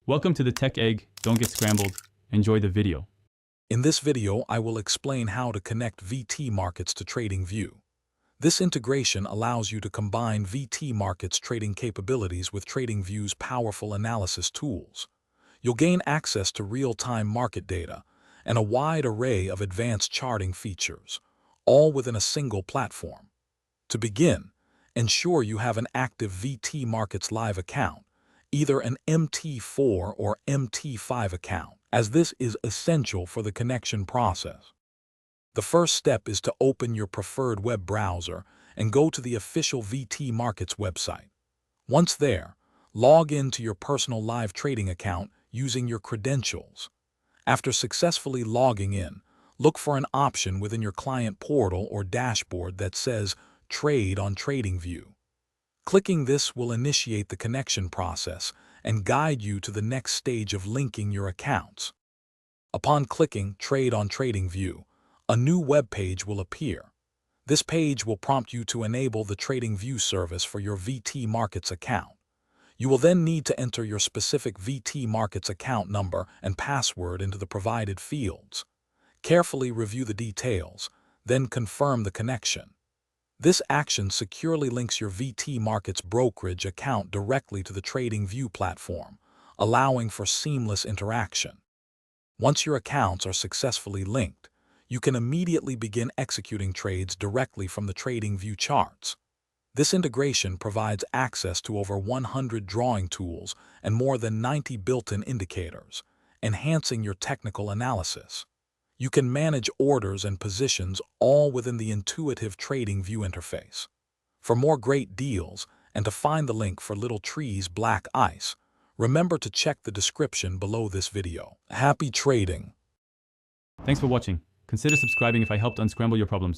Welcome to the Tech Egg. Don't get scrambled. Enjoy the video. In this video, I will explain how to connect VT markets to TradingView. This integration allows you to combine VT markets trading capabilities with TradingView's powerful analysis tools. You'll gain access to real-time market data and a wide array of advanced charting features, all within a single platform. To begin, ensure you have an active VT Markets Live account, either an MT4 or MT5 account, as this is essential for the connection process. The first step is to open your preferred web browser and go to the official VT Markets website. Once there, log in to your personal live trading account using your credentials. After successfully logging in, look for an option within your client portal or dashboard that says Trade on TradingView. Clicking this will initiate the connection process and guide you to the next stage of linking your accounts. Upon clicking Trade on TradingView, a new web page will appear. This page will prompt you to enable the TradingView service for your VT Markets account. You will then need to enter your specific VT Markets account number and password into the provided fields. Carefully review the details, then confirm the connection. This action securely links your VT Markets brokerage account directly to the TradingView platform, allowing for seamless interaction. Once your accounts are successfully linked, you can immediately begin executing trades directly from the TradingView charts. This integration provides access to over 100 drawing tools and more than 90 built-in indicators, enhancing your technical analysis. You can manage orders and positions all within the intuitive TradingView interface. For more great deals and to find the link for Little Tree's Black Ice, remember to check the description below this video. Happy trading! Thanks for watching. Consider subscribing if I helped unscramble your problems.